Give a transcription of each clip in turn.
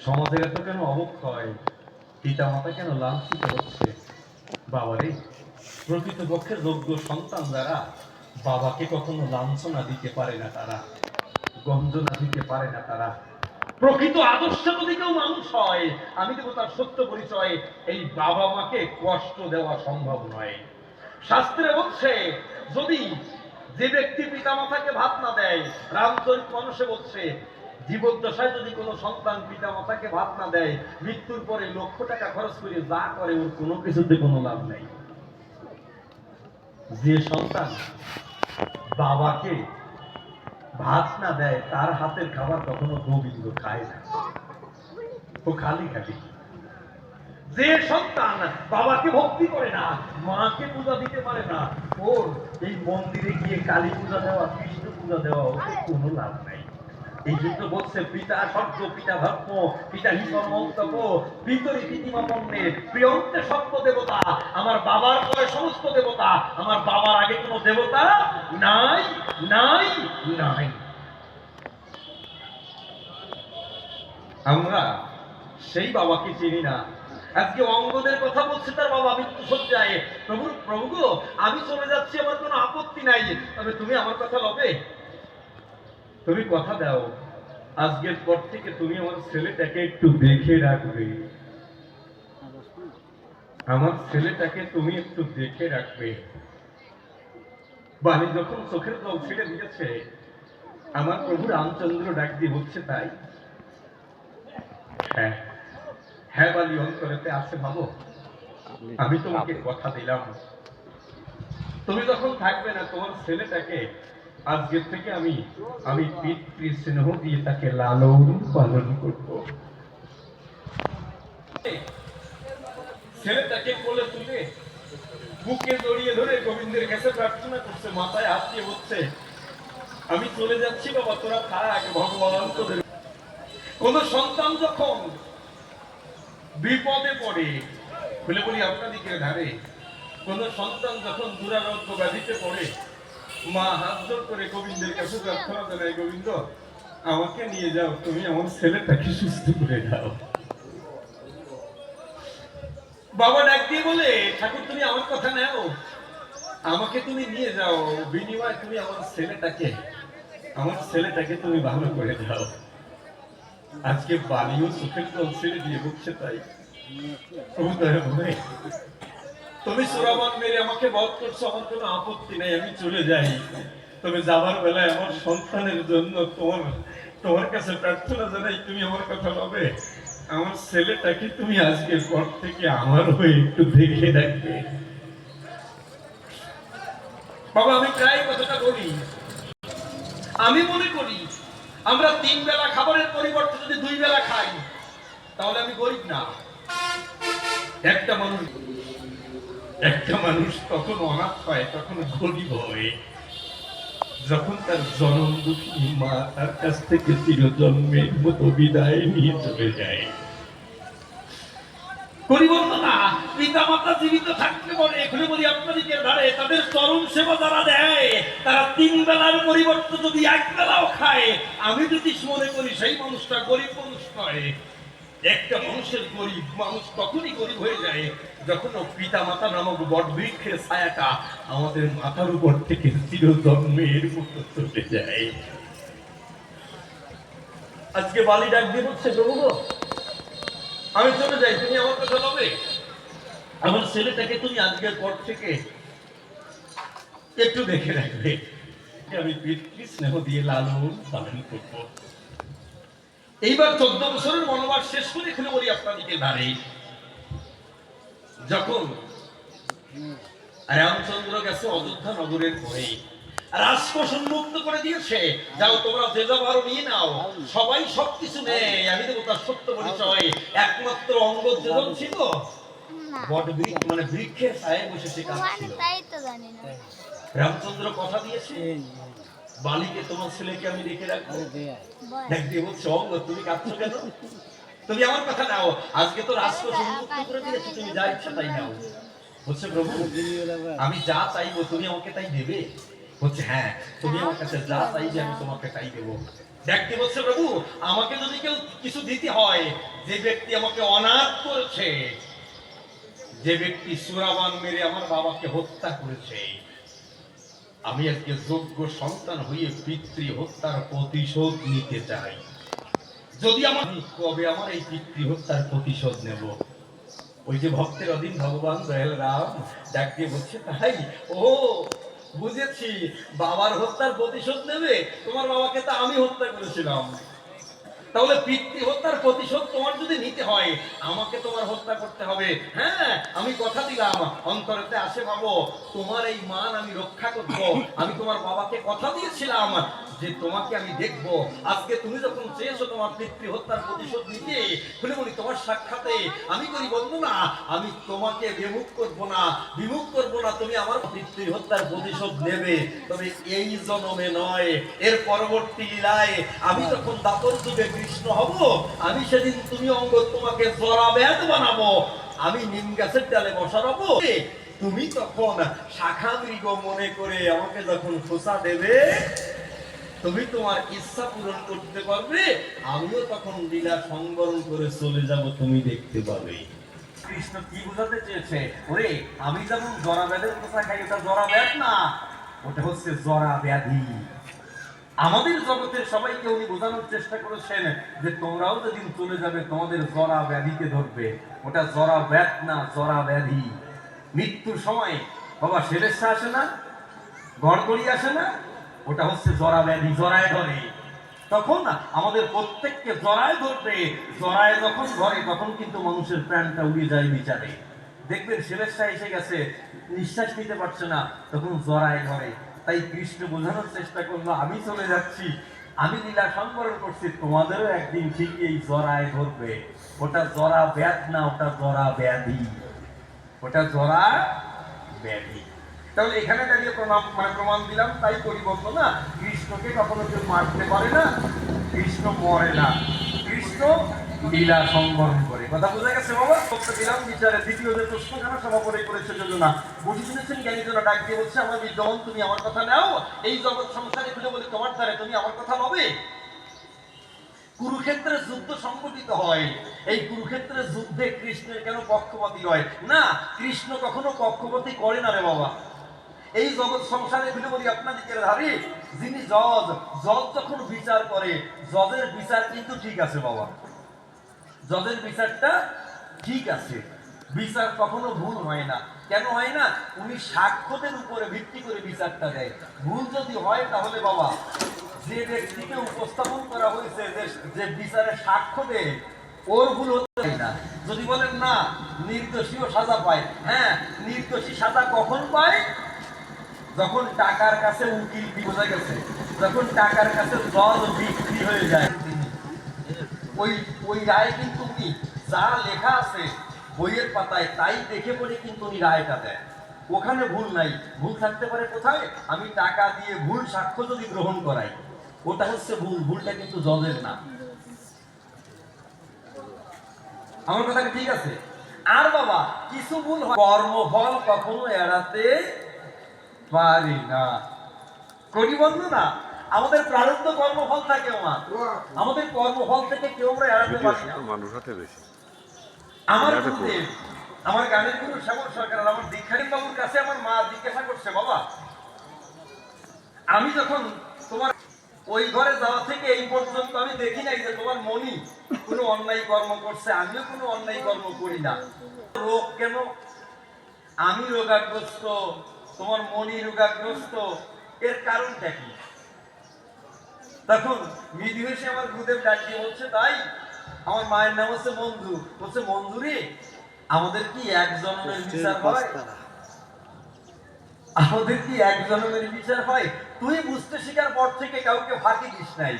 সমাজের এত কেন অবক্ষয়, পিতা মাতা কেন লাঞ্ছিত হচ্ছে? বাবারে, প্রকৃতপক্ষে যোগ্য সন্তান যারা বাবাকে কখনো লাঞ্ছনা দিতে পারে না, তারা গঞ্জনা দিতে পারে না, তারা প্রকৃত আদর্শ যদি কেউ মানুষ হয়, আমি দেবো তার সত্য পরিচয়, এই বাবা মাকে কষ্ট দেওয়া সম্ভব নয়। শাস্ত্রে বলছে, যদি যে ব্যক্তি পিতা মাতাকে ভাত না দেয়, রামচরিত মানুষে বলছে, জীবদ্দশায় যদি কোনো সন্তান পিতা মাতাকে ভাত না দেয়, মৃত্যুর পরে লক্ষ টাকা খরচ করে যা করে ওর কোনো কিছুতে কোনো লাভ নাই। যে সন্তান বাবাকে ভাত না দেয়, তার হাতের খাবার কখনো গোবিন্দ খায় না, ও খালি খালি। যে সন্তান বাবাকে ভক্তি করে না, মাকে পূজা দিতে পারে না, ওর এই মন্দিরে গিয়ে কালী পূজা দেওয়া, কৃষ্ণ পূজা দেওয়া, ওতে কোনো লাভ নাই। এই জন্য বলছে, পিতা স্বর্গ, পিতা ধর্ম, পিতা হি কর্মন্তব্য, পিতরি প্রীতিমাপন্নে, প্রিয়ন্তে সত্য দেবতা। আমার বাবার পরে সমস্ত দেবতা, আমার বাবার আগে কোনো দেবতা নাই, নাই, নাই। আমরা সেই বাবাকে চিনি না। আজকে অঙ্গদের কথা বলছে, তার বাবা মৃত্যু সজ্জায়। প্রভু, প্রভু গো, আমি চলে যাচ্ছি, আমার কোনো আপত্তি নাই, তবে তুমি আমার কথা লবে? তুমি কথা দাও, আজকের পর থেকে তুমি আমার ছেলেটাকে একটু দেখে রাখবে, আমার ছেলেটাকে তুমি একটু দেখে রাখবে। বালি যখন চোখের জল ছেড়ে দিয়েছে, আমার প্রভু রামচন্দ্র ডাক দিয়ে বলছে, তাই? হ্যাঁ, হ্যাঁ বালি অন্তরেতে আছে ভাবো, আমি তোমাকে কথা দিলাম, তুমি যখন থাকবে না, তোমার ছেলেটাকে আজকের থেকে আমি আমি পিতৃ স্নেহ দিয়ে তাকে লালন পালন করব। ছেলেটাকে কোলে তুলে বুকে জড়িয়ে ধরে গোবিন্দের কাছে প্রার্থনা করছে, মাথায় হাত দিয়ে বলছে, আমি চলে যাচ্ছি বাবা, তোরা থাক, ভগবান তোদের। কোন সন্তান যখন বিপদে পড়ে, বলে বলি আপনাদিকে ধারে, কোন সন্তান যখন দুরারোগ্য ব্যাধিতে পড়ে, মা হাত জোর করে গোবিন্দের কাছে প্রার্থনা জানায়, গোবিন্দ আমাকে নিয়ে যাও, তুমি আমার ছেলেটাকে সুস্থ করে দাও। বাবা ডাক দিয়ে বলে, ঠাকুর তুমি আমার কথা নাও, আমাকে তুমি নিয়ে যাও, বিনিময়ে তুমি আমার ছেলেটাকে তুমি ভালো করে দাও। আজকে বালিও চোখের জল ছেড়ে দিয়ে বলছে, তাই তুমি চোরাবান মেরে আমাকে বধ করছো, আমার কোনো আপত্তি নেই, আমি চলে যাই, তবে যাবার বেলায় আমার সন্তানের জন্য তোমার কাছে প্রার্থনা জানাই, তুমি আমার কথা ভাবে, আমার ছেলেটাকে তুমি আজকের পর থেকে আমার হয়ে একটু দেখে রাখবে। বাবা, আমি প্রায় কথাটা বলি, আমি মনে করি আমরা 3 বেলা খাবারের পরিবর্তে যদি 2 বেলা খাই, তাহলে আমি গরিব না। একটা মানুষ তখন অনাথ হয়, তখন গরিব হয়, যখন তার জনম দুঃখী মা তার কাছ থেকে চিরজন্মের মতো বিদায় নিয়ে চলে যায়। পরিবর্তনা পিতা মাতা জীবিত থাকতে বলে, এখানে বলি আপনাদেরকে ধারে তাদের চরম সেবা যারা দেয়, তারা 3 বেলার পরিবর্তে যদি 1 বেলাও খায়, আমি যদি মনে করি সেই মানুষটা গরিব মানুষ নয়। একটা মানুষের গরিব মানুষ তখনই গরিব হয়ে যায়, যখন পিতা মাতা নামক বটবৃক্ষের ছায়াটা আমাদের মাথার উপর থেকে চিরজন্মের মতো চলে যায়। আজকে বালি ডাক দিয়ে বলছে, প্রভু আমি চলে যাই, তুমি আমার কথা বলবে, আমার ছেলেটাকে তুমি আজকের পর থেকে একটু দেখে রাখবে, আমি পিতৃ স্নেহ দিয়ে লালন পালন করব। এইবার 14 বছরের বনবাস শেষ করে এখানে বলি আপনাদেরকে ধারে, যখন রামচন্দ্র গেছে অযোধ্যা নগরের পরে, রাজকোষ উন্মুক্ত করে দিয়েছে, যাও তোমরা যে যা পারো নিয়ে নাও, সবাই সবকিছু নেয়, আমি দেবো তার সত্য পরিচয়। একমাত্র অঙ্গদ যেজন ছিল, বট বৃক্ষ মানে বৃক্ষের ছায়ায় বসে সে কাঁদছিল। রামচন্দ্র কথা দিয়েছে, বালিকে তোমার ছেলেকে আমি রেখে রাখবো। দেখ দিয়ে বলছে, অঙ্গদ তুমি কাঁদছো কেন? তুমি আমার কথা নাও, আজকে তো রাজকোষ উন্মুক্ত করে দিয়েছে, তুমি যা ইচ্ছা তাই নাও। বলছে, প্রভু আমি যা চাইবো তুমি আমাকে তাই দেবে? বলছে, হ্যাঁ, তুমি আমার কাছে যা চাইবে আমি তোমাকে তাই দেবো। দেখতে বলছে, প্রভু আমাকে যদি কেউ কিছু দিতে হয়, যে ব্যক্তি আমাকে অনাথ করেছে, যে ব্যক্তি সুরাবান মেরে আমার বাবাকে হত্যা করেছে, আমি আজকে যোগ্য সন্তান হয়ে পিতৃ হত্যার প্রতিশোধ নিতে চাই। যদি আমার কবে আমার এই পিতৃ হত্যার প্রতিশোধ নেব? ওই যে ভক্তের অধীন ভগবান দয়াল রাম ডাক দিয়ে বলছে, তাই ও বুঝেছি, বাবার হত্যার প্রতিশোধ নেবে। তোমার বাবাকে তো আমি হত্যা করেছিলাম, তাহলে পিতৃ হত্যার প্রতিশোধ তোমার যদি নিতে হয়, আমাকে তোমার হত্যা করতে হবে। হ্যাঁ, আমি কথা দিলাম, অন্তরেতে আসে ভাবো, তোমার এই মান আমি রক্ষা করব। আমি তোমার বাবাকে কথা দিয়েছিলাম যে তোমাকে আমি দেখব। আজকে তুমি যখন চেয়েছো তোমার পিতৃ হত্যার প্রতিশোধ নিতে, খুলে বলি তোমার সাক্ষাতে আমি করি বন্দনা, আমি তোমাকে বিমুখ করব না, বিমুখ করব না। তুমি আমার পিতৃ হত্যার প্রতিশোধ নেবে, তবে এই জন্মে নয়, এর পরবর্তী লীলায় আমি যখন দাপর যুগে কৃষ্ণ হব, আমি সেদিন তুমি অঙ্গ তোমাকে জরা ব্যাধ বানাবো, আমি নিম গাছের ডালে বসাবো, তুমি তখন শাখা মৃগ মনে করে আমাকে যখন খোসা দেবে, তুমি তোমার ইচ্ছা পূরণ করতে পারবে, আমিও তখন লীলা সংবরণ করে চলে যাব, তুমি দেখতে পাবে। কৃষ্ণ কি বোঝাতে চেয়েছে? ওরে, আমি যেমন জরা ব্যাধের কথা খাই, ওটা জরা ব্যাধ না, ওটা হচ্ছে জরা ব্যাধি। আমাদের জগতের সবাইকে উনি বোঝানোর চেষ্টা করেছেন যে তোমরাও যেদিন চলে যাবে তোমাদের জরা ব্যাধিকে ধরবে। ওটা জরা ব্যাধ না, জরা ব্যাধি। মৃত্যুর সময় বাবা সেরেসা আসে না, গড়গড়ি আসে না, ওটা হচ্ছে জরা ব্যাধি, জরায় ধরে। তখন আমাদের প্রত্যেককে জরায় ধরবে। জরায় যখন ধরে তখন কিন্তু মানুষের প্রাণটা উড়ে যায় বিচারে। দেখবেন সেরেসা এসে গেছে, নিঃশ্বাস নিতে পারছে না, তখন জরায় ধরে। তাই কৃষ্ণ বোঝানোর চেষ্টা করলো, আমি চলে যাচ্ছি, আমি লীলা সংবরণ করছি, তোমাদেরও একদিন ঠিক এই জরায় ধরবে। ওটা জরা ব্যাধ না, ওটা জরা ব্যাধি, ওটা জরা ব্যাধি। তাহলে এখানে দাঁড়িয়ে প্রমাণ দিলাম, তাই পরিবর্তন না, কৃষ্ণকে কখনো কেউ মারতে পারে না, কৃষ্ণ মরে না, কৃষ্ণ লীলা সংবরণ করে। কথা বোঝা গেছে বাবা? বক্তা দিলাম বিচারে দ্বিতীয় যে প্রশ্নখানা সমাপনী করেছে যোজনা, বুঝি শুনেছেন জ্ঞানী জনা ডাক দিয়ে বলছে, আমার বিদ্যমান তুমি আমার কথা নাও, এই জগৎ সংসারে খুলে বলি তোমার দ্বারে, তুমি আমার কথা লবে। কুরুক্ষেত্রের যুদ্ধ সংঘটিত হয়, এই কুরুক্ষেত্রের যুদ্ধে কৃষ্ণের কেন পক্ষপাতী হয় না? কৃষ্ণ কখনো পক্ষপাতী করে না রে বাবা। এই জগৎ সংসারে খুলে বলি আপনাদের ধারে যিনি জজ, জজ যখন বিচার করে, জজের বিচার কিন্তু ঠিক আছে বাবা, জজের বিচারটা ঠিক আছে, বিচার কখনো ভুল হয় না। কেন হয় না? উনি সাক্ষ্যদের উপরে ভিত্তি করে বিচারটা দেয়। ভুল যদি হয় তাহলে বাবা, যে ব্যক্তিকে উপস্থাপন করা হয়েছে, যে বিচারে সাক্ষ্য দেয়, ওর ভুল হতে না। যদি বলেন না নির্দোষীও সাজা পায়, হ্যাঁ, নির্দোষী সাজা কখন পায়? যখন টাকার কাছে উকিল, বোঝা গেছে, যখন টাকার কাছে জজ বিক্রি হয়ে যায়, ওই ওই রায় কিন্তু উনি যা লেখা আছে বইয়ের পাতায় তাই দেখে পড়ে কিন্তু উনি রায়টা দেয়। ওখানে ভুল নাই। ভুল থাকতে পারে কোথায়? আমি টাকা দিয়ে ভুল সাক্ষ্য যদি গ্রহণ করাই, ওটা হচ্ছে ভুল, ভুলটা কিন্তু জজের না। আমার কথা কি ঠিক আছে? আর বাবা কিছু ভুল হয়, কর্মফল কখনো এড়াতে পারি না, করি বন্ধু না। আমাদের প্রারব্ধ কর্মফল থাকে, আমাদের কর্মফল থেকে কেউ আমরা এড়াতে পারি না। আমার গুরুদেব, আমার গানের গুরু শ্যামল সরকার, আমার দীক্ষারী বাবুর কাছে আমার মা জিজ্ঞাসা করছে, বাবা আমি যখন তোমার ওই ঘরে যাওয়া থেকে এই পর্যন্ত আমি দেখি নাই যে তোমার মনি কোনো অন্যায় কর্ম করছে, আমিও কোনো অন্যায় কর্ম করি না, রোগ কেন? আমি রোগাগ্রস্ত, তোমার মনি রোগাগ্রস্ত, এর কারণটা কি? তখন মৃদু হেসে আমার গুরুদেব ডাক দিয়ে বলছে, তাই আমার মায়ের নাম হচ্ছে মঞ্জু, বলছে মঞ্জুরি, আমাদের কি এক জন্মের বিচার হয়? আমাদের কি এক জন্মের বিচার হয়? তুই বুঝতে শিখার পর থেকে কাউকে ফাঁকি দিস নাই,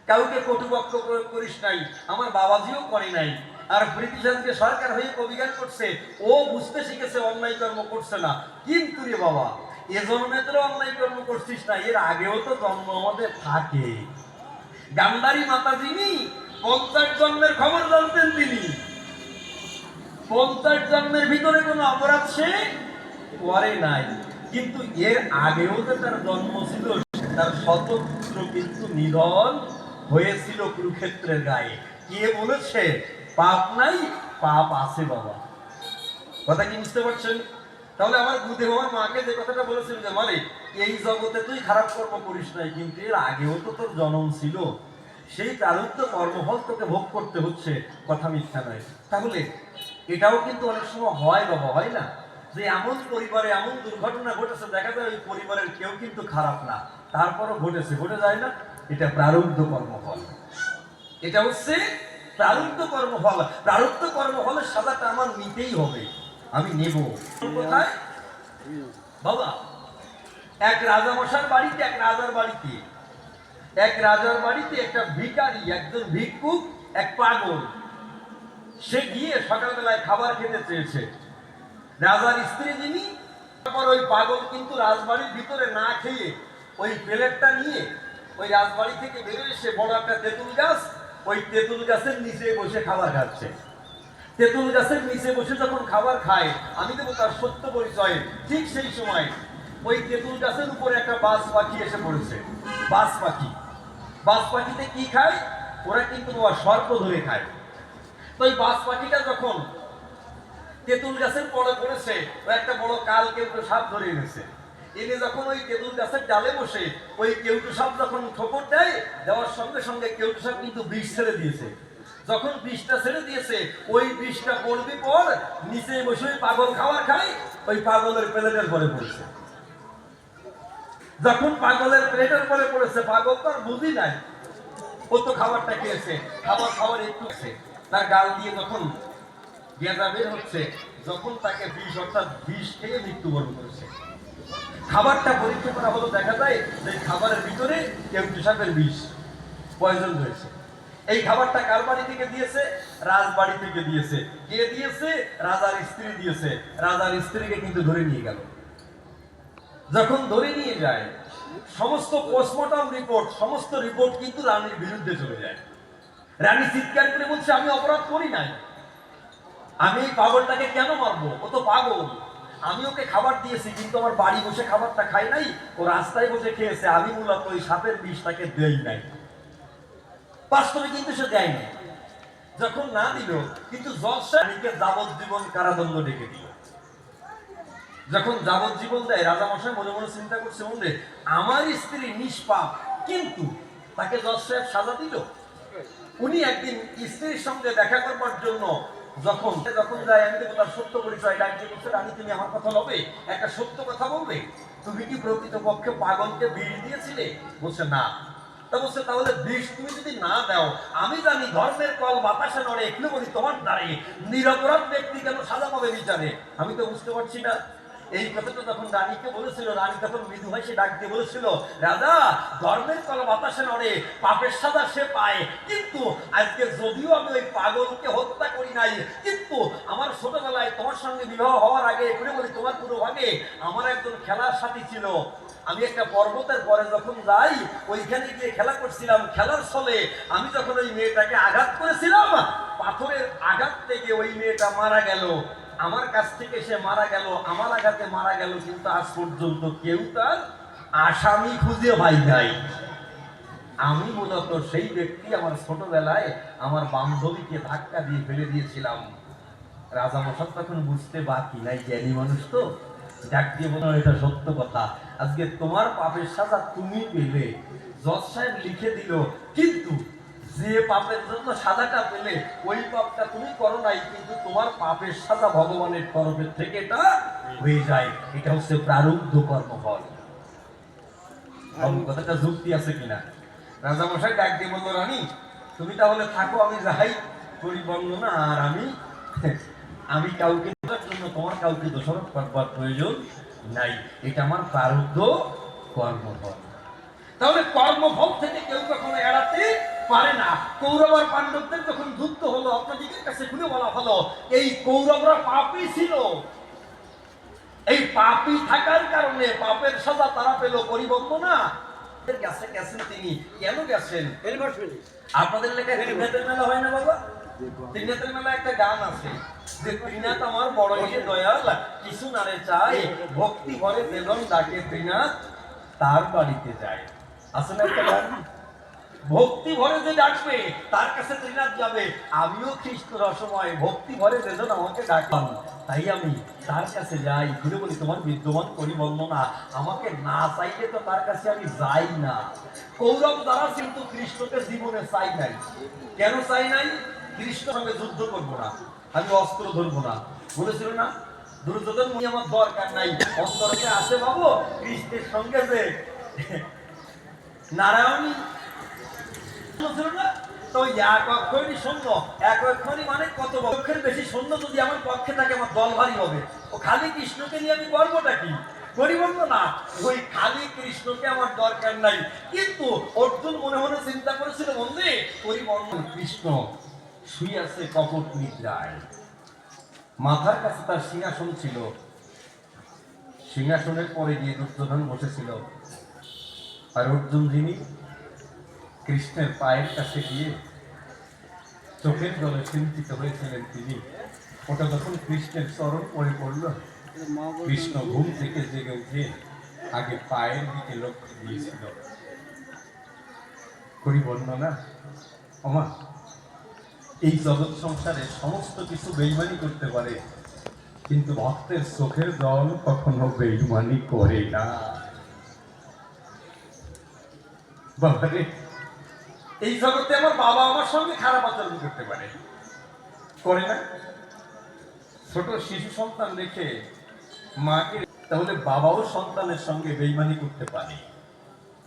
কাউকে কটুপক্ষ প্রয়োগ করিস নাই, আমার বাবাজিও করে নাই। আর ব্রিটিশানকে সরকার হয়ে কবিগান করছে, ও বুঝতে শিখেছে, অন্যায় কর্ম করছে না। কিন্তু রে বাবা, এ জন্মে তো অন্যায় কর্ম করছিস না, এর আগেও তো জন্ম আমাদের থাকে। গান্ধারী মাতা যিনি, 50 জন্মের খবর জানতেন তিনি, 50 জন্মের ভিতরে কোনো অপরাধ সে করে নাই, কিন্তু এর আগেও তো তার জন্ম ছিল, তার শতপুত্র কিন্তু নিধন হয়েছিল কুরুক্ষেত্রের গায়ে। কে বলেছে পাপ নাই? পাপ আছে বাবা। কথা কি বুঝতে পারছেন? তাহলে আমার গুরুদেব আমার মাকে যে কথাটা বলেছিল যে মালিক এই জগতে তুই খারাপ কর্ম করিস নাই, কিন্তু এর আগেও তো তোর জন্ম ছিল, সেই প্রারব্ধ কর্মফল তোকে ভোগ করতে হচ্ছে, কথা মিথ্যা নয়। তাহলে এটাও কিন্তু অনেক সময় হয় বাবা, হয় না? যে এমন পরিবারে এমন দুর্ঘটনা ঘটেছে, দেখা যায় ওই পরিবারের কেউ কিন্তু খারাপ না, তারপরও ঘটেছে, ঘটে যায় না? এটা প্রারব্ধ কর্মফল। এটা হচ্ছে প্রারব্ধ কর্মফল। প্রারব্ধ কর্মফলের সাজাটা আমার নিতেই হবে, আমি নেব। কোথায় বাবা? এক রাজামশার বাড়িতে, এক রাজার বাড়িতে, এক রাজার বাড়িতে একটা ভিখারি, একজন ভিক্ষুক, এক পাগল, সে গিয়ে সকালবেলায় খাবার খেতে চেয়েছে। রাজার স্ত্রী যিনি, তারপর ওই পাগল কিন্তু রাজবাড়ির ভিতরে না খেয়ে ওই প্লেটটা নিয়ে ওই রাজবাড়ি থেকে বেরিয়ে এসে বড় একটা তেঁতুল গাছ, ওই তেঁতুল গাছের নিচে বসে খাবার খাচ্ছে। তেঁতুল গাছের নিচে বসে যখন খাবার খায়, আমি দেবো তার সত্য পরিচয়, ঠিক সেই সময় ওই তেঁতুল গাছের উপরে একটা বাজ পাখি এসে পড়েছে। বাজ পাখি, বাজ পাখিতে কি খায়? ওরা কিন্তু সর্প ধরে খায়। তো ওই বাজ পাখিটা যখন তেঁতুল গাছের পরে পড়েছে, ও একটা বড় কাল কেউটো সাপ ধরে এনেছে। এনে যখন ওই তেঁতুল গাছের ডালে বসে ওই কেউটো সাপ যখন ঠোকর দেয়, দেওয়ার সঙ্গে সঙ্গে কেউটো সাপ কিন্তু বিষ ছেড়ে দিয়েছে। যখন বিষটা ছেড়ে দিয়েছে, ওই বিষটা পড়বে পর নিচে বসে ওই পাগল খাবার খায়, ওই পাগলের প্লেটের পরে পড়েছে। যখন পাগলের প্লেটের পরে পড়েছে, পাগল তো আর বুঝি নাই, ও তো খাবারটা খেয়েছে, খাবার খাবার একটু তার গাল দিয়ে যখন গেঁজা বের হচ্ছে, যখন তাকে বিষ অর্থাৎ বিষ খেয়ে মৃত্যুবরণ করেছে। খাবারটা পরীক্ষা করা হলো, দেখা যায় যে খাবারের ভিতরে কেউটো সাপের বিষ, পয়জন রয়েছে। এই খাবারটা কার বাড়ি থেকে দিয়েছে? রাজবাড়ি থেকে দিয়েছে। কে দিয়েছে? রাজার স্ত্রী দিয়েছে। রাজার স্ত্রীকে কিন্তু ধরে নিয়ে গেল। যখন ধরে নিয়ে যায়, সমস্ত পোস্টমর্টম রিপোর্ট, সমস্ত রিপোর্ট কিন্তু রানীর বিরুদ্ধে চলে যায়। রানী চিৎকার করে বলছে আমি অপরাধ করি নাই, আমি এই পাগলটাকে কেন মারবো? ও তো পাগল, আমি ওকে খাবার দিয়েছি, কিন্তু আমার বাড়ি বসে খাবারটা খাই নাই, ও রাস্তায় বসে খেয়েছে, আমি মূলত ওই সাপের বিষ তাকে দেই নাই। বাস্তবে কিন্তু সে দেয় নাই। যখন না দিল, কিন্তু জজ সাহেবকে যাবজ্জীবন কারাদণ্ড ডেকে দিল। যখন যাবজ্জীবন দেয়, রাজামশাই মনে মনে চিন্তা করছে, মনে আমার স্ত্রী নিষ্পাপ, কিন্তু তাকে জজ সাহেব সাজা দিল। উনি একদিন স্ত্রীর সঙ্গে দেখা করবার জন্য যখন যখন যায়, আমি দেখো তার সত্য পরিচয় ডাকছে, বলছে রানী তুমি আমার কথা লবে, একটা সত্য কথা বলবে, তুমি কি প্রকৃতপক্ষে পাগলকে বিষ দিয়েছিলে? বলছে না। তা বলছে তাহলে বিষ তুমি যদি না দাও, আমি জানি ধর্মের কল বাতাসে নড়ে, এগুলো বলি তোমার দ্বারে নিরপরাধ ব্যক্তি কেন সাজা পাবে বিচারে? আমি তো বুঝতে পারছি না। এই কথাটা যখন রানীকে বলেছিল, রানী তখন মৃদু ভাই সে ডাক দিয়ে বলেছিল, রাজা ধর্মের কল বাতাসে নড়ে, পাপের সাজা সে পায়, কিন্তু আজকে যদিও আমি ওই পাগলকে হত্যা করি নাই, কিন্তু আমার ছোটবেলায় তোমার সঙ্গে বিবাহ হওয়ার আগে এগুলো বলি তোমার পুরো ভাগে আমার একজন খেলার সাথী ছিল। আমি একটা পর্বতের পরে যখন যাই, ওইখানে গিয়ে খেলা করছিলাম, খেলার ছলে আমি যখন ওই মেয়েটাকে আঘাত করেছিলাম, পাথরের আঘাত থেকে ওই মেয়েটা মারা গেল, আমার কাছ থেকে সে মারা গেল, আমার আঘাতে মারা গেল, কিন্তু আজ পর্যন্ত কেউ তার আসামি খুঁজে পাই নাই। আমি মূলত সেই ব্যক্তি, আমার ছোটবেলায় আমার বান্ধবীকে ধাক্কা দিয়ে ফেলে দিয়েছিলাম। রাজামশাই তখন বুঝতে বাকি নাই, জ্ঞানী মানুষ তো, ডাক দিয়ে বলো এটা সত্য কথা, আজকে তোমার পাপের সাজা তুমি পেলে, জজ সাহেব লিখে দিল, কিন্তু যে পাপের জন্য সাজাটা পেলে ওই পাপটা তুমি করো নাই, কিন্তু তোমার পাপের সাজা ভগবানের তরফের থেকে এটা হয়ে যায়। এটা হচ্ছে প্রারব্ধ কর্মফল। কথাটা যুক্তি আছে কিনা? রাজামশাই ডাক দিয়ে বললো, রানী তুমি তাহলে থাকো, আমি যাই করি বর্ণনা, আর আমি কাউকে জন্য তোমার কাউকে দোষারোপ করবার প্রয়োজন নাই, এটা আমার প্রারব্ধ কর্মফল। তাহলে কর্মফল থেকে কেউ কখনো এড়াতে পারে না। কৌরব আর পাণ্ডবদের যখন যুদ্ধ হলো, আপনাদের কাছে খুলে বলা হলো, এই কৌরবরা পাপী ছিল, এই পাপী থাকার কারণে পাপের সাজা তারা পেল, পরিবর্তনা গেছে গেছেন তিনি। কেন গেছেন? আপনাদের এলাকায় ত্রিনাথের মেলা হয় না বাবা? ত্রিনাথের মেলা একটা গান আছে যে ত্রিনাথ আমার বড় দয়াল, কিছু নারে চাই, ভক্তি ভরে বেদন ডাকে ত্রিনাথ তার বাড়িতে যায়। আসলে একটা গান, ভক্তি ভরে যে ডাকবে তার কাছে ত্রিনাথ যাবে। আমিও খ্রিস্ট রসময় ভক্তি ভরে যেজন আমাকে ডাকান, তাই আমি তার কাছে যাই। ঘুরে বলি তোমার বিদ্যমান করি বন্দনা, আমাকে না চাইলে তো তার কাছে আমি যাই না। কৌরব দ্বারা কিন্তু কৃষ্ণকে জীবনে চাই নাই। কেন চাই নাই? কৃষ্ণের সঙ্গে যুদ্ধ করবো না, আমি অস্ত্র ধরবো না বলেছিল না দুর্যোধন, আমার দরকার নাই। অন্তরকে আছে বাবু কৃষ্ণের সঙ্গে যে নারায়ণী তো এক অক্ষরই শূন্য, এক অক্ষরই মানে কত অক্ষরের বেশি শূন্য যদি আমার পক্ষে থাকে আমার দল ভারী হবে। ও খালি কৃষ্ণকে নিয়ে আমি গর্বটা কি পরিবর্ত না, ওই খালি কৃষ্ণকে আমার দরকার নাই। কিন্তু অর্জুন মনে মনে চিন্তা করেছিল বন্ধে পরিবর্তন কৃষ্ণ শুয়ে আছে কপট নিদ্রায়, মাথার কাছে তার সিংহাসন ছিল, সিংহাসনের পরে গিয়ে দুর্যোধন বসেছিল। আর অর্জুন যিনি কৃষ্ণের পায়ের কাছে গিয়ে চোখের জলে চিন্তিত হয়েছিলেন তিনি, ওটা যখন কৃষ্ণের চরণ পড়ে পড়ল, কৃষ্ণ ঘুম থেকে জেগে উঠে আগে পায়ের দিকে লক্ষ্য দিয়েছিল। করি বর্ণনা আমার এই জগৎ সংসারে সমস্ত কিছু বেইমানি করতে পারে, কিন্তু ভক্তের চোখের জল কখনো বেইমানি করে না। বাবারে, এই জগতে আমার বাবা আমার সঙ্গে খারাপ আচরণ করতে পারে, করে না? ছোট শিশু সন্তান রেখে মাকে, তাহলে বাবাও সন্তানের সঙ্গে বেইমানি করতে পারে।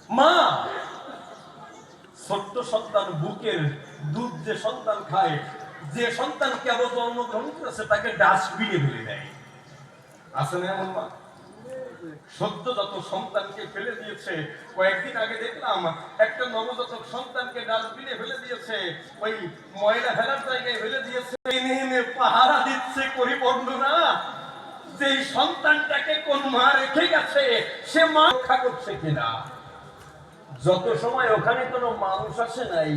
মা ছোট্ট সন্তান বুকের দুধ যে সন্তান খায়, যে সন্তান কেবল জন্মগ্রহণ করেছে তাকে ডাস্টবিনে ফেলে দেয়, আসলে এমন মা সদ্য যত সন্তানকে ফেলে দিয়েছে। কয়েকদিন আগে দেখলাম একটা নবজাতক সন্তানকে ডাস্টবিনে ফেলে দিয়েছে, ওই ময়লা ফেলার জায়গায় ফেলে দিয়েছে, এনে পাহারা দিচ্ছে পরিপূর্ণ না যে সন্তানটাকে কোন মা রেখে গেছে সে মা রক্ষা করছে কিনা। যত সময় ওখানে কোনো মানুষ আসে নাই,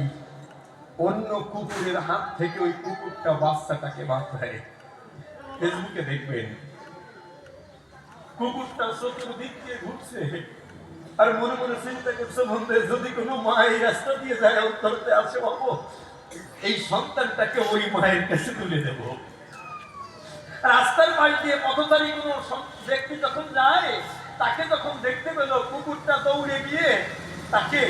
অন্য কুকুরের হাত থেকে ওই কুকুরটা বাচ্চাটাকে বাঁচায়। ফেসবুকে দেখবেন কুকুরটা চতুর্দিক দিয়ে ঘুরছে আর মনে মনে চিন্তা করছে বন্ধু যদি কোনো মা এই রাস্তা দিয়ে যায় উত্তরতে আসে বাবু এই সন্তানটাকে ওই মায়ের কাছে তুলে দেব। রাস্তার পাশ দিয়ে পথচারী কোনো ব্যক্তি যখন যায় তাকে যখন দেখতে পেল কুকুরটা দৌড়ে গিয়ে তাকে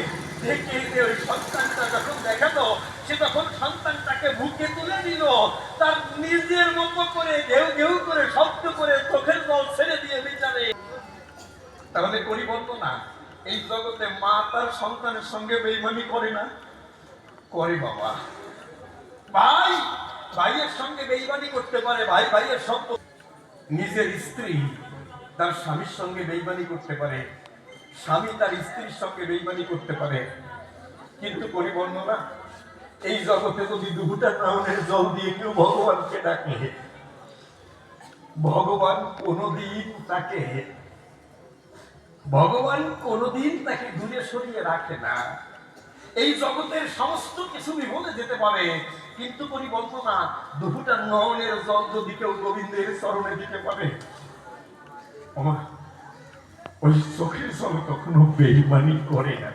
দেখে ওই সন্তানটা যখন দেখালো সে তখন সন্তানটাকে বুকে তুলে দিল, তার নিজের মতো করে ঘেউ ঘেউ করে শব্দ করে চোখের জল ছেড়ে দিয়ে বিচারে। তাহলে পরিবর্তন না, এই জগতে মা তার সন্তানের সঙ্গে বেইমানি করে না? করে বাবা। ভাই ভাইয়ের সঙ্গে বেইমানি করতে পারে, ভাই ভাইয়ের সম্পর্ক, নিজের স্ত্রী তার স্বামীর সঙ্গে বেইমানি করতে পারে, স্বামী তার স্ত্রীর সঙ্গে বেইমানি করতে পারে, কিন্তু পরিবর্ণনা এই জগতে যদি দুটা নামের জল দিয়ে কেউ ভগবানকে ডাকে, ভগবান কোনদিন তাকে দূরে সরিয়ে রাখে না। এই জগতের সমস্ত কিছু বিভলে যেতে পারে, কিন্তু পরিবর্তনা দুটা নয়নের জল যদি কেউ গোবিন্দের চরণে দিতে পারে, ওই চোখের জল কখনো বেইমানি করে না।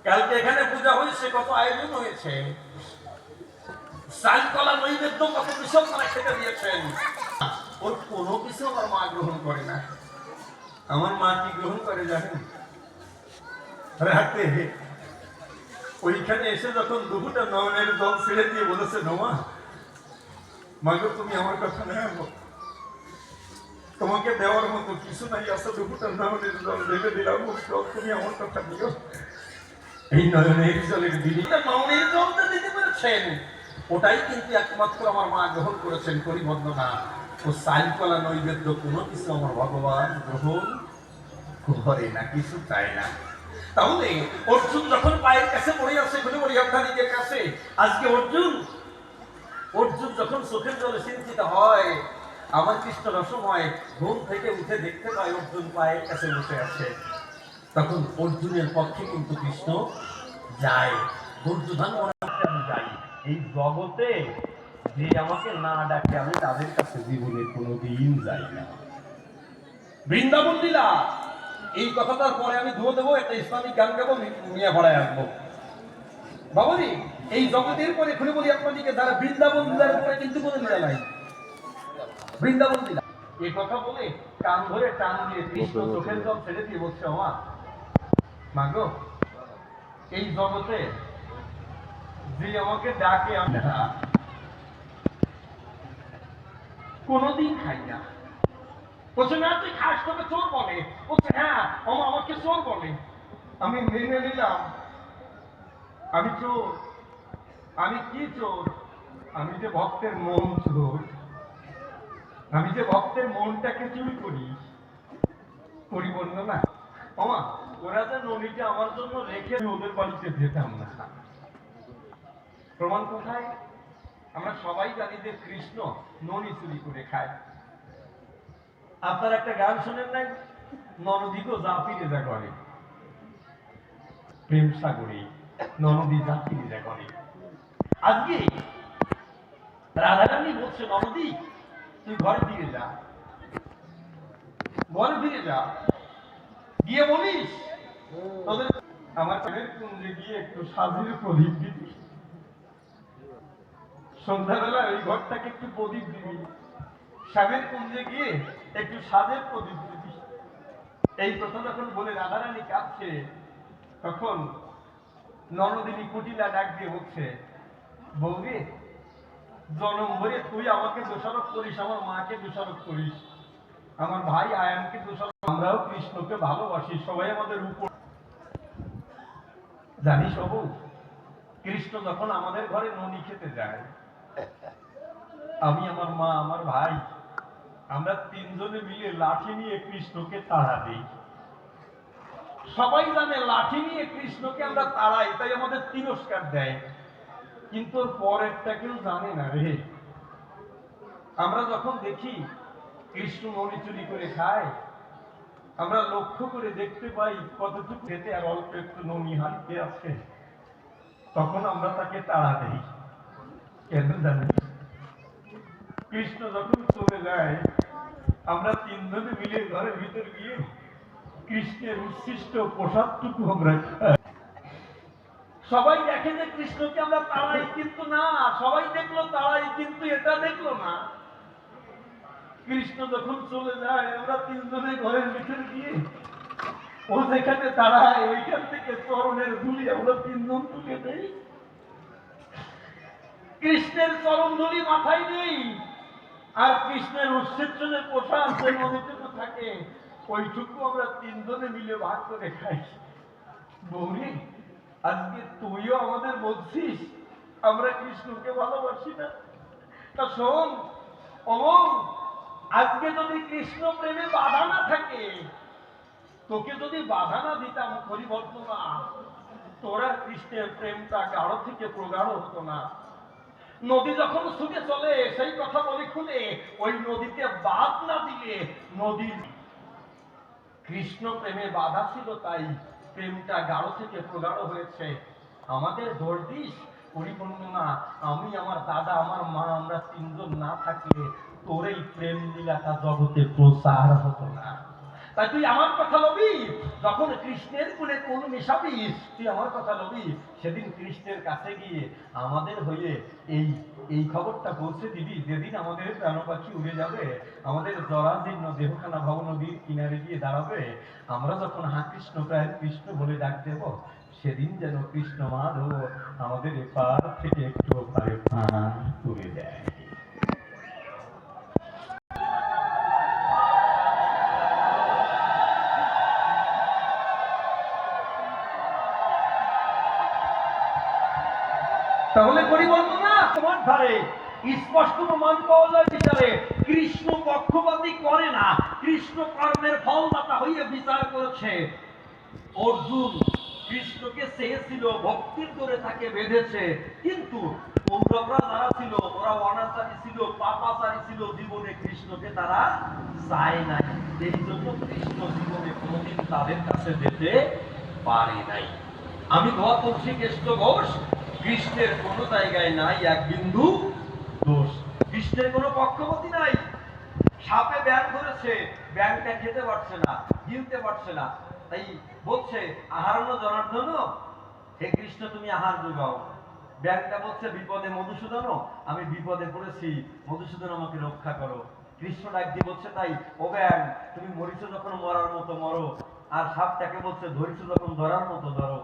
কালকে এখানে পূজা হয়েছে, কত আয়োজন হয়েছে, চাল কলা নৈবেদ্য কত কিছু আপনারা খেতে দিয়েছেন, ওর কোনো কিছু আমার মা গ্রহণ করে না। আমার মা কি গ্রহণ করে জানেন? রাতে ওইখানে এসে যখন দুপুরটা নয়নের জল ছেড়ে দিয়ে বলেছে নোমা মাগো তুমি আমার কথা নেবো, তোমাকে দেওয়ার মতো কিছু নাই, আসলে দুপুরটা নয়নের জল ভেবে দিলাম, তুমি আমার কথা দিও। এই নয়নের জলের দিদিটা নয়নের জলটা দিতে পেরেছেন, ওটাই কিন্তু একমাত্র আমার মা গ্রহণ করেছেন। পরিবর্তনা ও সাইকলা নৈবেদ্য কোনো কিছু আমার ভগবান গ্রহণ করে না, কিছু চায় না। তাহলে অর্জুন যখন পায়ের কাছে পড়ে আছে ঘুরে বলি অর্ধানিকের কাছে, আজকে অর্জুন যখন চোখের জলে চিন্তিত হয়, আমার কৃষ্ণ রসময় ঘুম থেকে উঠে দেখতে পায় অর্জুন পায়ের কাছে বসে আছে, তখন অর্জুনের পক্ষে কিন্তু কৃষ্ণ যায়। দুর্যোধন আমি যাই, এই জগতে যে আমাকে না ডাকে আমি তাদের কাছে জীবনে কোনোদিন যাই না। বৃন্দাবন লীলা এই কথাটার পরে আমি ধুয়ে দেবো, একটা ইসলামিক গান গাবো, মিয়া ভাড়ায় আসবো। বাবাজি, এই জগতের পরে খুলে বলি আপনাদেরকে, যারা বৃন্দাবন দিলার পরে কিন্তু কোনো মিলা নাই। বৃন্দাবন দিলা এই কথা বলে কান ধরে টান দিয়ে কৃষ্ণ চোখের জল ছেড়ে দিয়ে বলছে, মা মাগো, এই জগতে যে আমাকে ডাকে আমি কোনদিন খাই না। বলছে না তুই খাস, তোকে চোর বলে। বলছে হ্যাঁ আমাকে চোর বলে। আমি মেনে নিলাম আমি চোর। আমি কি চোর? আমি যে ভক্তের মন চোর। আমি যে ভক্তের মনটাকে চুরি করি। পরিবর্ণ না ওমা, ওরা যে নদীটা আমার জন্য রেখে ওদের বাড়িতে যেতাম না। প্রমাণ কোথায়? আমরা সবাই জানি যে কৃষ্ণ ননি চুরি করে খায়। আপনার একটা গান শোনেন নাই, ননদিগো যা ফিরে যা করে, প্রেম সাগরে ননদি যা ফিরে যা করে। আজকে রাধারানী বলছে, ননদি তুই ঘরে ফিরে যা, ঘরে ফিরে যা, গিয়ে বলিস তোদের আমার প্রেমের কুঞ্জে গিয়ে একটু সাজের প্রদীপ দিবি, সন্ধ্যাবেলা ওই ঘরটাকে একটু প্রদীপ দিবি, স্বামীর কুঞ্জে গিয়ে একটু সাজের প্রদীপ দিবি। এই কথা যখন বলে রাধারানী কাঁদছে, তখন ননদিনী কুটিলা ডাক দিয়ে বলছে, বৌদি জনম ভরে তুই আমাকে দোষারোপ করিস, আমার মাকে দোষারোপ করিস, আমার ভাই আয়ানকে দোষারোপ, আমরাও কৃষ্ণকে ভালোবাসি, সবাই আমাদের উপর। জানিস বাবু, কৃষ্ণ যখন আমাদের ঘরে ননি খেতে যায়, আমি আমার মা আমার ভাই আমরা তিনজনে মিলে লাঠি নিয়ে কৃষ্ণকে তাড়া দিই। সবাই জানে লাঠি নিয়ে কৃষ্ণকে আমরা তাড়াই, তাই আমাদের তিরস্কার দেয়। কিন্তু পরেরটা কেউ জানে না রে। আমরা যখন দেখি কৃষ্ণ ননি চুরি করে খায়, আমরা লক্ষ্য করে দেখতে পাই কতটুকু খেতে আর অল্প একটু ননি হাতে আছে, তখন আমরা তাকে তাড়া দেই। কেন জানি? কৃষ্ণ যখন চলে যায়, আমরা তিনজনে মিলে ঘরের ভিতর গিয়ে কৃষ্ণের উচ্ছিষ্ট প্রসাদটুকু আমরা খাই। সবাই দেখে যে কৃষ্ণকে আমরা তাড়াই, কিন্তু না, সবাই দেখলো তাড়াই, কিন্তু এটা দেখলো না। কৃষ্ণ যখন চলে যায়, আমরা তিনজনে ঘরের ভিতর গিয়ে ও যেখানে দাঁড়ায় ওইখান থেকে চরণের ধুলি আমরা তিনজন তুলে দেই। কৃষ্ণের চরণ ধুলি মাথায় নেই, আর কৃষ্ণের উচ্ছেদনের প্রসাদ যে নদীটুকু থাকে ওইটুকু আমরা তিনজনে মিলে ভাগ করে খাই। বৌরি, আজকে তুইও আমাদের বলছিস আমরা কৃষ্ণকে ভালোবাসি না? তা শোন অমল, আজকে যদি কৃষ্ণ প্রেমে বাধা না থাকে, তোকে যদি বাধা না দিতাম পরিবর্তনা, তোরা কৃষ্ণের প্রেমটা গাঢ় থেকে প্রগাঢ় হতো না। নদী যখন ছুটে চলে, সেই কথা বলি খুলে, ওই নদীতে বাদ না দিলে নদীর কৃষ্ণ প্রেমে বাধা ছিল, তাই প্রেমটা গাঢ় থেকে প্রগাঢ় হয়েছে। আমাদের দর্দিস পরিপূর্ণ না, আমি আমার দাদা আমার মা আমরা তিনজন না থাকলে তোর এই প্রেম লীলাটা জগতে প্রচার হতো না। তাই তুই আমার কথা লবি, যখন কৃষ্ণের কোলে কোন মেশাবি, তুই আমার কথা লবি, সেদিন কৃষ্ণের কাছে গিয়ে আমাদের হয়ে এই এই খবরটা পৌঁছে দিবি। যেদিন আমাদের প্রাণ পাখি উড়ে যাবে, আমাদের জরাজীর্ণ দেহখানা ভব নদীর কিনারে গিয়ে দাঁড়াবে, আমরা যখন হা কৃষ্ণ প্রায় কৃষ্ণ বলে ডাক দেব, সেদিন যেন কৃষ্ণ মাধব আমাদের এপার থেকে একটু পারে প্রাণ তুলে দেয়। তাহলে পরিবর্তনা তোমার ধারে স্পষ্ট প্রমাণ পাওয়া যায় বিচারে, কৃষ্ণ পক্ষপাতী করে না, কৃষ্ণ কর্মের ফলদাতা হয়ে বিচার করেছে। অর্জুন কৃষ্ণকে চেয়েছিল, ভক্তির করে তাকে বেঁধেছে, কিন্তু কৌরবরা যারা ছিল ওরা অনাচারী ছিল, পাপাচারী ছিল, জীবনে কৃষ্ণকে তারা চায় নাই। এই জন্য কৃষ্ণ জীবনে কোনোদিন তাদের কাছে যেতে পারে নাই। আমি ধোয়াতুলসী কৃষ্ণ ঘোষ, কৃষ্ণের কোনো জায়গায় নাই এক বিন্দু দোষ। কৃষ্ণের কোনো পক্ষপাতী নাই। সাপে ব্যাং ধরেছে, ব্যাংটা খেতে পারছে না, গিলতে পারছে না, তাই বলছে আহারণ জনার্দন, হে কৃষ্ণ তুমি আহার যোগাও। ব্যাংকটা বলছে বিপদে মধুসূদন, আমি বিপদে পড়েছি, মধুসূদন আমাকে রক্ষা করো। কৃষ্ণ ডাক দিয়ে বলছে তাই ও ব্যাং, তুমি মরিছো যখন মরার মতো মরো, আর সাপটাকে বলছে ধরিছো যখন ধরার মতো ধরো।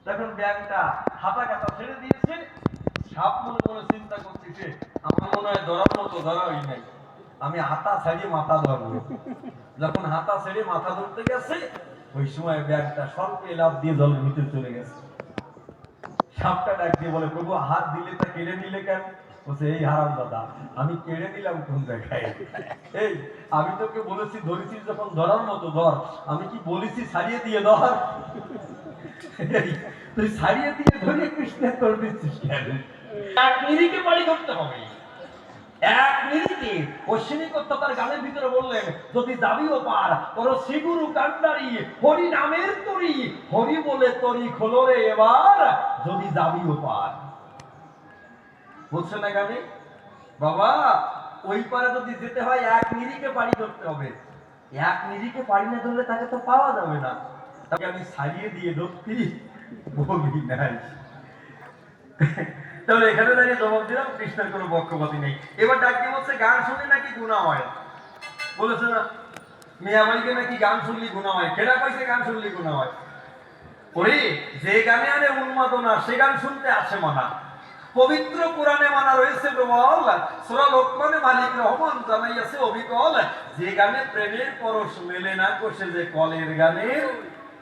তখন ব্যাংকটা হাতা কাটা ছেড়ে দিয়েছে, সাপ মনে মনে চিন্তা করতেছে আমার মনে হয় ধরার মতো ধরাই নাই, আমি হাতা ছাড়িয়ে মাথা ধরবো। যখন হাতা ছেড়ে মাথা ধরতে গেছে, ওই সময় ব্যাংকটা স্বল্প লাভ দিয়ে জলের ভিতরে চলে গেছে। সাপটা ডাক দিয়ে বলে প্রভু হাত দিলে তা কেড়ে নিলে কেন? বলছে এই হারাম দাদা, আমি কেড়ে নিলাম কোন জায়গায়? এই আমি তোকে বলেছি ধরেছিস যখন ধরার মতো ধর, আমি কি বলেছি ছাড়িয়ে দিয়ে ধর? তুই ছাড়িয়ে দিয়ে ধরে কৃষ্ণের তোর দিচ্ছিস কেন? এক মিনিটে বাড়ি ধরতে হবে, এক মিনিটে। অশ্বিনী করতে তার গানের ভিতরে বললেন যদি যাবিও পার তোর শ্রীগুরু কান্ডারি হরি নামের তরি, হরি বলে তরি খোলো রে এবার যদি যাবিও পার। বলছে না গানে বাবা, ওই পারে যদি যেতে হয় এক নিরিখে পাড়ি ধরতে হবে, এক নিরিখে পাড়ি না ধরলে তাকে তো পাওয়া যাবে না। তাকে আমি ছাড়িয়ে দিয়ে ধরতে বলি নাই। তাহলে এখানে দাঁড়িয়ে জবাব দিলাম কৃষ্ণের কোনো পক্ষপাতী নেই। এবার ডাক দিয়ে বলছে গান শুনলে নাকি গুনাহ হয়, বলেছে না মিয়ামাইকে নাকি গান শুনলে গুনাহ হয়। কেনা কইছে গান শুনলে গুনাহ হয়? ওরে যে গানে আনে উন্মাদনা সে গান শুনতে আছে মানা। পবিত্র কোরআনে মানা রয়েছে প্রবল, সূরা লোকমানে মালিক রহমান জানাইয়াছে অবিকল, যে গানে প্রেমের পরশ মেলে না কোষে যে কলের গানের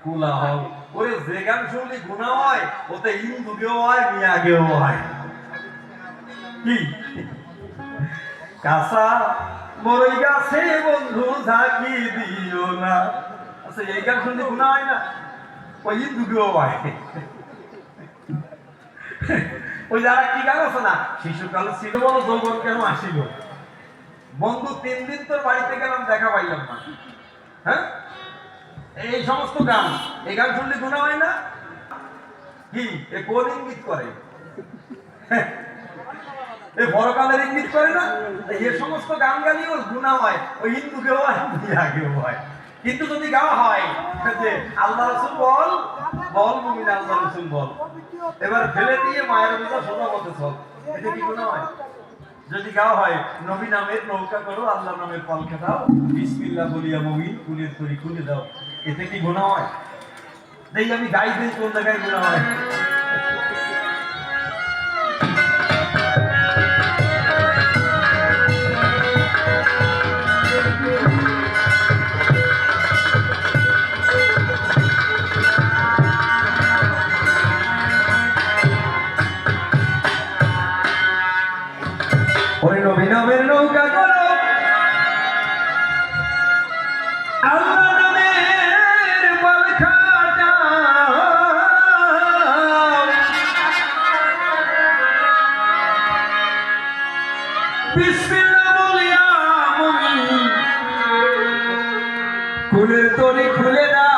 কোলাহল। ওরে যে গান শুনলে গুনাহ হয়, ওতে হিন্দুকেও হয় মিয়াকেও হয়। কি কাঁচা মরই গাছে বন্ধু ঝাঁকি দিও না, আচ্ছা এই গান শুনলে গুনাহ হয় না? ওই হিন্দুকেও হয়। ওই যারা কি গান আছে না, শিশুকাল ছিল বড় যৌবন কেন আসিল, বন্ধু 3 দিন তোর বাড়িতে গেলাম দেখা পাইলাম না, হ্যাঁ এই সমস্ত গান, এই গান শুনলে গুনাহ হয় না? কি এ কোন ইঙ্গিত করে? এ পরকালের ইঙ্গিত করে না? এই সমস্ত গান গালিও গুনাহ হয়, ওই হিন্দুকেও হয় মিয়াকেও হয়। কিন্তু যদি গাওয়া হয় যে আল্লাহ রাসূল বল বল মুমিন আল্লাহ রাসূল বল, এবার ফেলে দিয়ে মায়ের কথা শোনা মতো চল, এটা কি গুনাহ হয়? যদি গাওয়া হয় নবী নামের নৌকা করো আল্লাহ নামের পাল খাটাও বিসমিল্লাহ বলিয়া মুমিন কুলের তরি খুলে দাও, এতে কি গুনাহ হয়? দেই আমি গাই দেই কোন জায়গায় গুনাহ হয়? ওই নবী নামের নৌকা করো আল্লাহ নামের পাল খাটাও, বিসমিল্লাহ বলিয়া মুমিন কুলের তরি খুলে দাও।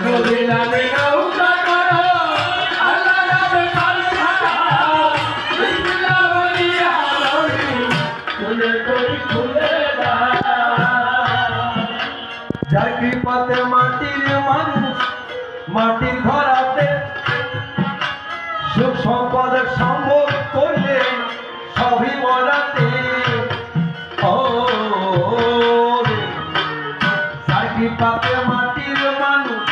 নবী নামের নৌকা যার কৃপাতে মাটির মানুষ মাটির ধরাতে সুখ সম্পদের সম্ভব করলে সবই বলাতে ও যার কৃপাতে মাটির মানুষ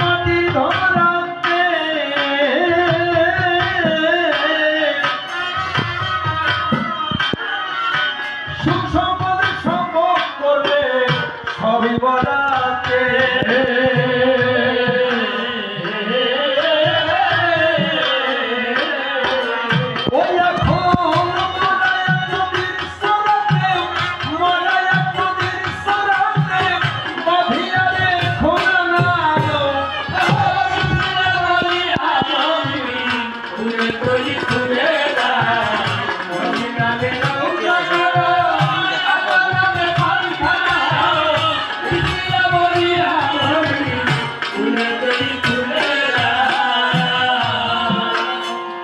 মাটির ধরাতে সুখ সম্পদের সম্ভব করলে সবই বলাতে ওই এখন মালায়া নদীর সরাতে মালায়া নদীর সরাতে বাঁধিয়ারে খোলা নাও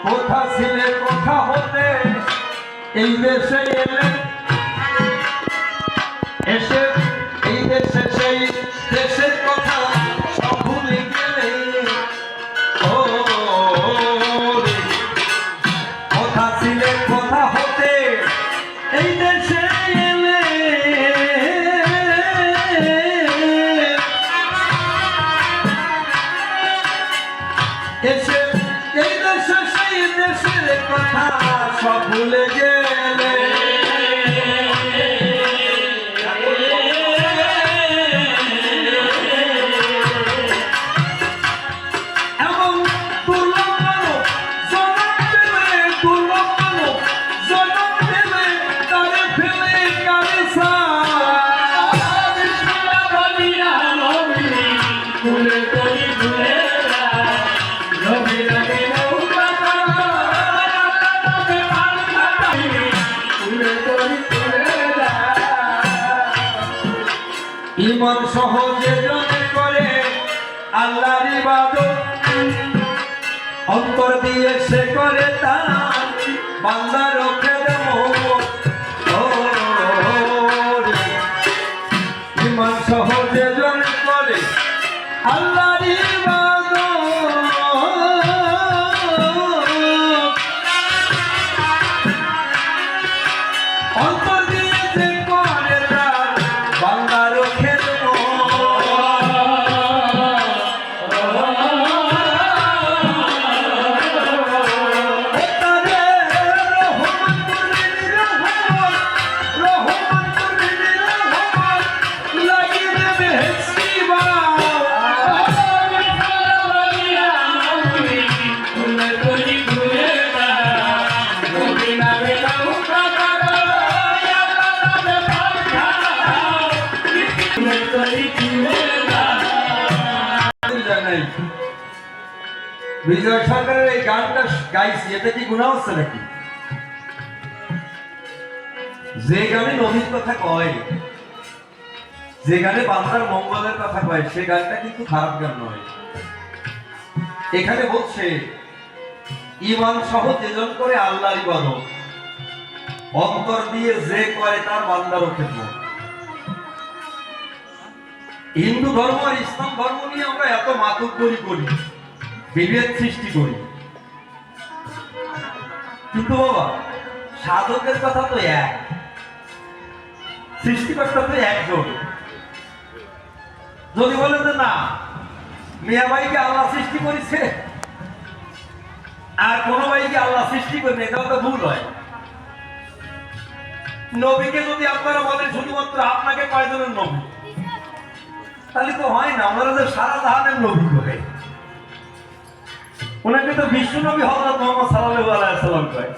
কোথা ছিলে কোথা হতে এই দেশে এলে এসে এই দেশে সেই দেশের কথা সব ভুলে গেলে ও রে। কোথা ছিলে কোথা হতে এই দেশে এলে এসে এই দেশে সেই দেশের কথা সব ভুলে গেলে এমন দুর্লভ মানব জনম পেলে দুর্লভ মানব জনম পেলে তারে ফেলে কারে ইমান সহজে জনে করে আল্লাহর ইবাদত অন্তর দিয়ে সে করে তার বান্দার খেদে ইমান সহজে জনে করে আল্লাহর ইবাদত অন্তর দিয়ে সে করে তার বান্দার বিজয় সরকারের এই গানটা গাইছি, এতে কি গুনাহ হচ্ছে নাকি? যে গানে নবীর কথা কয়, যে গানে বান্দার মঙ্গলের কথা কয়, সে গানটা কিন্তু খারাপ গান নয়। এখানে বলছে ঈমান সহ যেজন করে আল্লাহর ইবাদত, অন্তর দিয়ে যে করে তার বান্দারও খেদমত। হিন্দু ধর্ম আর ইসলাম ধর্ম নিয়ে আমরা এত মাতুব্বরি করি, বিভেদ সৃষ্টি করি, কিন্তু বাবা সাধকের কথা তো এক, সৃষ্টিকর্তা তো একজন। যদি বলে যে না মিয়া ভাইকে আল্লাহ সৃষ্টি করেছে আর কোন ভাইকে আল্লাহ সৃষ্টি করেনি, এটাও তো ভুল হয়। নবীকে যদি আপনারা বলেন শুধুমাত্র আপনাকে কয়জনের নবী, তাহলে তো হয় না। ওনারা যে সারা জাহানের নবী করে, ওনাকে তো বিশ্ব নবী হযরত মুহাম্মদ সাল্লাল্লাহু আলাইহি ওয়াসাল্লাম কয়।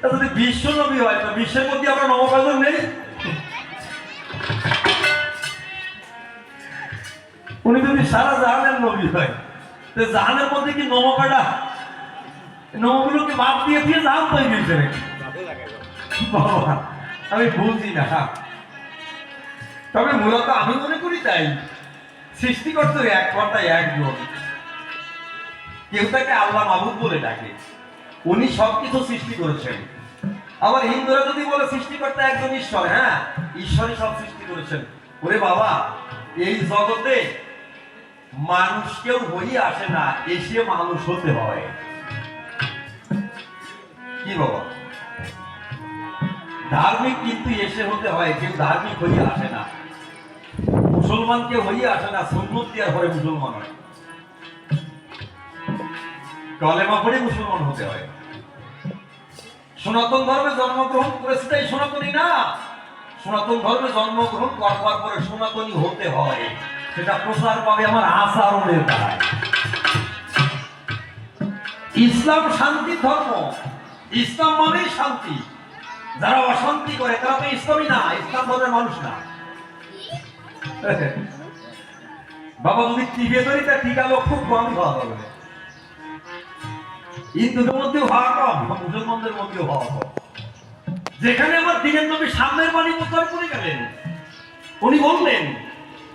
তা যদি বিশ্ব নবী হয় তো বিশ্বের মধ্যে আমরা নব কয়জন নেই? উনি যদি সারা জাহানের নবী হয়, তো জাহানের মধ্যে কি নব কয়টা? নবগুলোকে বাদ দিয়ে দিয়ে জাহান তৈরি হয়েছে নাকি? বাবা আমি বুঝি না। তবে মূলত আমি মনে করি তাই, সৃষ্টিকর্তা এক কথায় একজন। কেউ তাকে আল্লাহ মাবুদ বলে ডাকে, উনি সবকিছু সৃষ্টি করেছেন। আবার হিন্দুরা যদি বলে সৃষ্টিকর্তা একজন ঈশ্বর, হ্যাঁ ঈশ্বরই সব সৃষ্টি করেছেন। ওরে বাবা, এই জগতে মানুষ কেউ হয়ে আসে না, এসে মানুষ হতে হয়। কি বাবা, ধার্মিক কিন্তু এসে হতে হয়, কেউ ধার্মিক হয়ে আসে না। মুসলমান কেউ হয়ে আসে না সুন্নত দেওয়ার পরে মুসলমান হয়, কলেমা পড়ে মুসলমান হতে হয়। সনাতন ধর্মে জন্মগ্রহণ করেছে তাই সনাতনী না, সনাতন ধর্মে জন্মগ্রহণ করবার পরে সনাতনী হতে হয়, সেটা প্রচার পাবে আমার আচরণের দ্বারায়। ইসলাম শান্তি ধর্ম, ইসলাম মানেই শান্তি। যারা অশান্তি করে তারা তো ইসলামই না, ইসলাম ধর্মের মানুষ না। বাবা যদি টিকে ধরি তা টিকা লোক খুব কমই হওয়া যাবে, হিন্দুদের মধ্যেও হওয়া কম, মুসলমানদের মধ্যেও হওয়া কম। যেখানে আমার দিনের নবী সামনের বাণী প্রচার করে গেলেন, উনি বললেন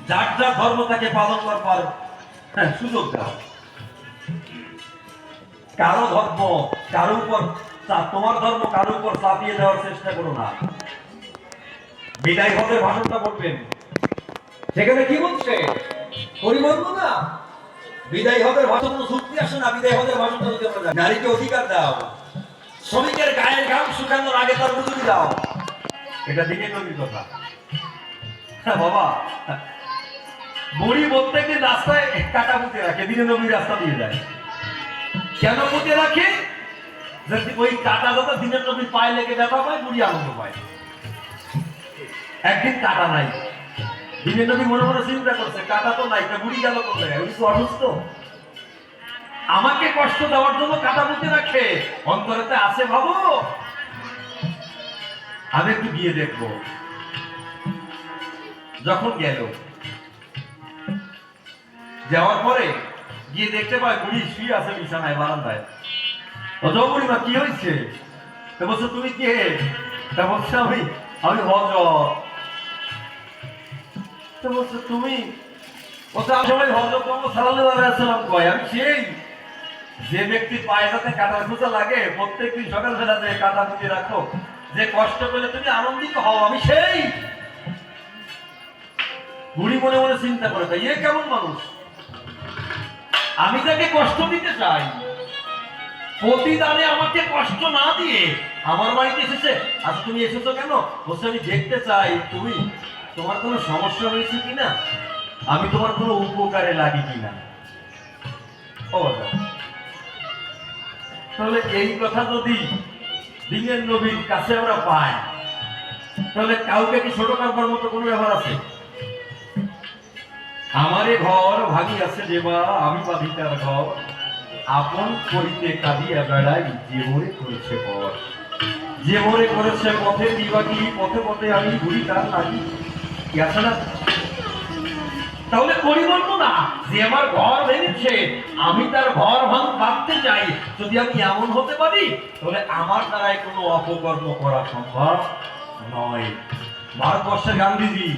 যার যার ধর্ম তাকে পালন করবার সুযোগ দাও। কারো ধর্ম কারো উপর, তোমার ধর্ম কারো উপর চাপিয়ে দেওয়ার চেষ্টা করো না। বিদায় হতে ভাষণটা বলবেন, সেখানে কি বলছে পরিবর্তন না, বিদায় হতে ভাষণ যুক্তি আসে না। বিদায় হতে ভাষণটা যদি আমরা নারীকে অধিকার দাও, শ্রমিকের গায়ের ঘাম শুকানোর আগে তার মজুরি দাও, এটা দিনের নবীর কথা। বাবা, বুড়ি প্রত্যেকদিন রাস্তায় কাটা পুঁতে রাখে, দিনের নবীর রাস্তা দিয়ে যায়। কেন পুঁতে রাখে? ওই কাটা যত দিনের নবীর পায়ে লেগে ব্যথা পায়, বুড়ি আনন্দ পায়। একদিন কাটা নাই, দিনের নবী মনে মনে চিন্তা করছে কাটা তো নাই, বুড়ি গেল কোথায়? উনি তো অসুস্থ, আমাকে কষ্ট দেওয়ার জন্য কাটা পুঁতে রাখে, অন্তরেতে আছে ভাবো আমি একটু গিয়ে দেখবো। যখন গেল, যাওয়ার পরে গিয়ে দেখতে পায় বুড়ি শুয়ে আছে বিছানায় বারান্দায়। বুড়িমা কি হয়েছে? তো বলছো তুমি কে? তা বলছে আমি হযরত। তো বলছো তুমি? বলছে আমি সবাই হযরত মুহাম্মদ সাল্লাল্লাহু আলাইহি ওয়াসাল্লাম কয়। আমি সেই যে ব্যক্তির পায়ে যাতে কাঁটার খোঁচা লাগে প্রত্যেকদিন সকালবেলা যে কাঁটা পুঁতে রাখো, যে কষ্ট পেলে তুমি আনন্দিত হও, আমি সেই। বুড়ি মনে মনে চিন্তা করে, তাই এ কেমন মানুষ, আমি তাকে কষ্ট দিতে চাই, প্রতিদানে আমাকে কষ্ট না দিয়ে আমার বাড়িতে এসেছে। আচ্ছা তুমি এসেছো কেন? বলছে আমি দেখতে চাই তুমি, তোমার কোনো সমস্যা হয়েছে কিনা, আমি তোমার কোনো উপকারে লাগি কিনা। তাহলে এই কথা যদি দিনের নবীর কাছে আমরা পাই, তাহলে কাউকে কি ছোট করবার মতো কোনো ব্যাপার আছে? আমারে ঘর ভাগি আছে যেবা, আমি বাঁধি তার ঘর, আপন করিতে কাঁদিয়া বেড়াই, যে মরে করেছে পর, যে মরে করেছে পথে দিবাকি, পথে পথে আমি ঘুরি তার লাগি, কি আছে না? তাহলে পরিবর্তন না, যে আমার ঘর ভেঙেছে আমি তার ঘর ভাঙতে চাই, যদি আমি এমন হতে পারি তাহলে আমার দ্বারাই কোনো অপকর্ম করা সম্ভব নয়। ভারতবর্ষের গান্ধীজি,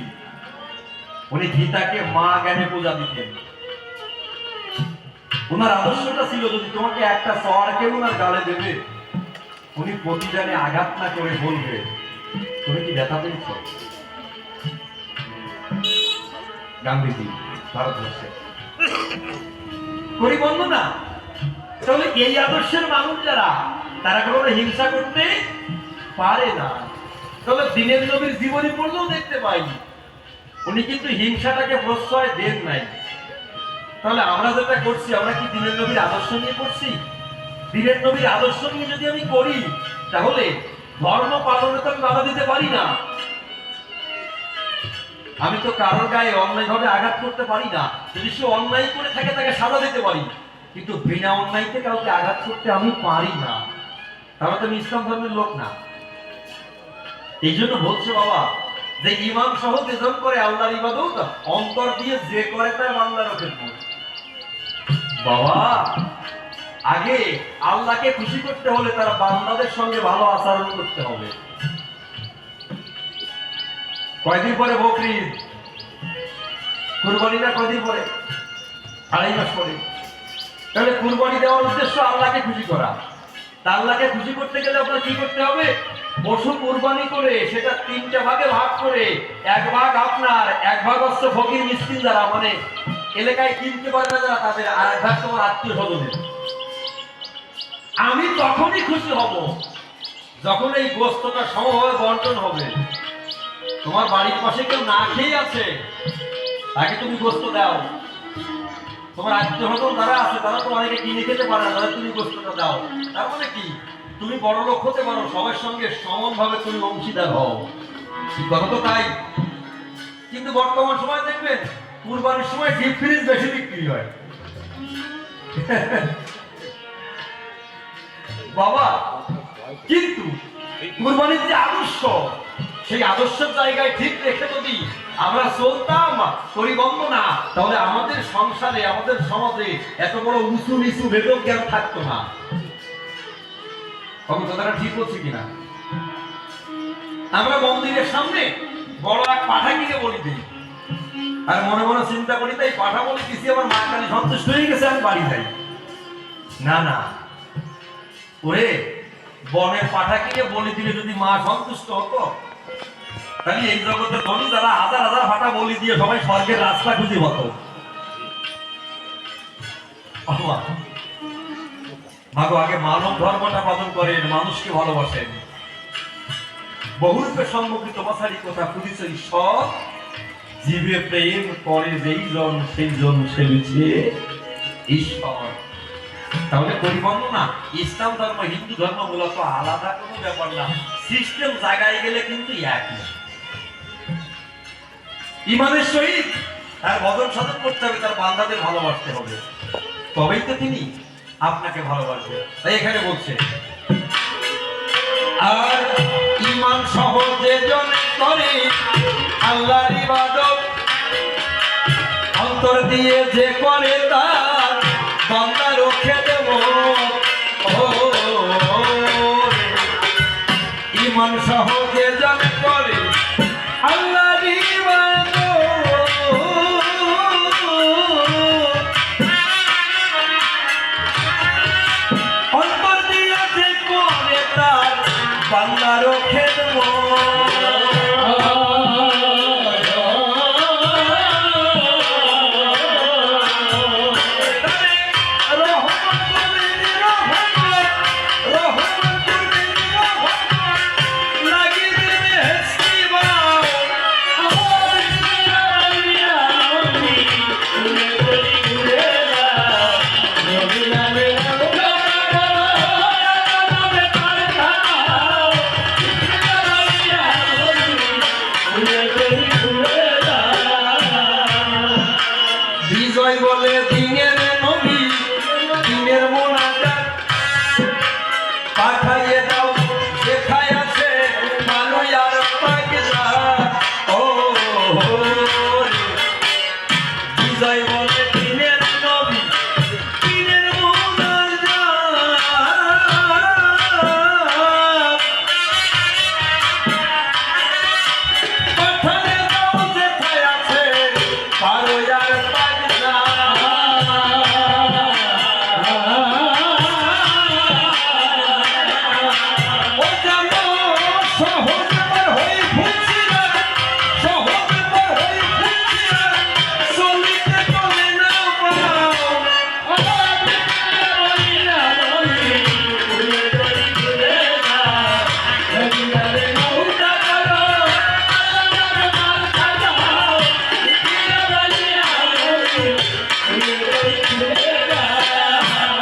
উনি গীতাকে মা জ্ঞানে পূজা দিতেন। ওনার আদর্শটা ছিল যদি তোমাকে একটা চড় কেউ ওনার গালে দেবে, উনি প্রতিদানে আঘাত না করে বলবে তুমি কি ব্যথা পেয়েছ? গান্ধীজি ভারতবর্ষে করি বন্ধ না। তাহলে এই আদর্শের মানুষ যারা, তারা কোনো হিংসা করতে পারে না। তাহলে দিনের নবীর জীবনী পড়লেও দেখতে পাই উনি কিন্তু হিংসাটাকে প্রশ্রয় দেন নাই। তাহলে আমরা যেটা করছি, আমরা কি দিনের নবীর আদর্শ নিয়ে করছি? দিনের নবীর আদর্শ নিয়ে যদি আমি করি, তাহলে ধর্ম পালনে তো আমি বাধা দিতে পারি না। আমি তো কারোর গায়ে অন্যায়ভাবে আঘাত করতে পারি না। যদি সে অন্যায় করে থাকে তাকে সাজা দিতে পারি, কিন্তু বিনা অন্যায়তে কাউকে আঘাত করতে আমি পারি না। তাহলে তো আমি ইসলাম ধর্মের লোক না। এই জন্য বলছে বাবা, যে ইমান সহ যেজন করে আল্লাহর ইবাদত, অন্তর দিয়ে যে করে তার বান্দার খেদমত। বাবা, আগে আল্লাহকে খুশি করতে হলে তার বান্দাদের সঙ্গে ভালো আচরণ করতে হবে। কয়দিন পরে বকরিদ, কুরবানি না কয়দিন পরে? 2.5 মাস পরে। তাহলে কুরবানি দেওয়ার উদ্দেশ্য আল্লাহকে খুশি করা। তা আল্লাহকে খুশি করতে গেলে আপনার কি করতে হবে? পশু কুরবানি করে সেটা 3টে ভাগে ভাগ করে 1 ভাগ আপনার, 1 ভাগ হচ্ছে ফকির মিসকিন যারা মানে এলাকায় কিনতে পারে না যারা তাদের, আর 1 ভাগ তোমার আত্মীয় স্বজনের। আমি তখনই খুশি হব যখন এই গোস্তটা সমভাবে বন্টন হবে। তোমার বাড়ির পাশে কেউ না খেয়ে আছে, তাকে তুমি গোস্ত দাও। তোমার আত্মীয় স্বজন যারা আছে তারা তো অনেকে কিনে খেতে পারে না, তারা তুমি গোস্তটা দাও। তার মানে কি, তুমি বড় লোক হতে পারো, সবার সঙ্গে সমানভাবে তুমি অংশীদার হও। ঠিক কথা তো তাই। কিন্তু বর্তমান সময় দেখবেন কুরবানির সময় ডিপ ফ্রিজ বেশি বিক্রি হয়। বাবা, কিন্তু কুরবানির যে আদর্শ, সেই আদর্শের জায়গায় ঠিক রেখে যদি আমরা চলতাম পরিবন্ধনা, তাহলে আমাদের সংসারে, আমাদের সমাজে এত বড় উঁচু নিচু ভেদক জ্ঞান থাকতো না। কথাটা ঠিক হচ্ছে কিনা? আমরা মন্দিরের সামনে বড় এক পাঠা কিনে বলি দিই, আর মনে মনে চিন্তা করি তাই পাঠা বলি দিছি, আমার মা কালী সন্তুষ্ট হয়ে গেছে, আমি বাড়ি যাই। না না, ওরে বনের পাঠা কিনে বলি দিলে যদি মা সন্তুষ্ট হতো, তাহলে এই জগতে ধনী যারা হাজার হাজার পাঠা বলি দিয়ে সবাই স্বর্গের রাস্তা খুঁজে হতো। মাগো, আগে মানব ধর্মটা পালন করেন, মানুষকে ভালোবাসেন। বহুরূপে সম্মুখিত বাসারি কথা খুঁজিছে ঈশ্বর, জীবে প্রেম করে যেই জন সেই জন সেবিছে ঈশ্বর। তাহলে পরিবন্ধ না, ইসলাম ধর্ম হিন্দু ধর্ম মূলত আলাদা কোনো ব্যাপার না, সিস্টেম জায়গায় গেলে কিন্তু একই। ইমানের সহিত তার বদল সাধন করতে হবে, তার বান্দাদের ভালোবাসতে হবে, তবেই তো তিনি আপনাকে ভালোবাসবে। তাই এখানে বলছে, আর ঈমান সহজে জন করে আল্লাহর ইবাদত, অন্তর দিয়ে যে করে তার বান্দা রক্ষে দেব। ঈমান সহজে জন করে আল্লাহর ইবাদত, অন্তর দিয়ে যে করে তার বান্দা রক্ষে দেব। বিজয় বলে দিনের নবী, দিনের মোনাজাত পাঠাইয়ে দাও যেখায় আছে মানুষ আর পাগলা। ও বিজয় বলে দিনের নবী, দিনের মোনাজাত পাঠাইয়ে দাও যেখায় আছে মানুষ আর পাগলা।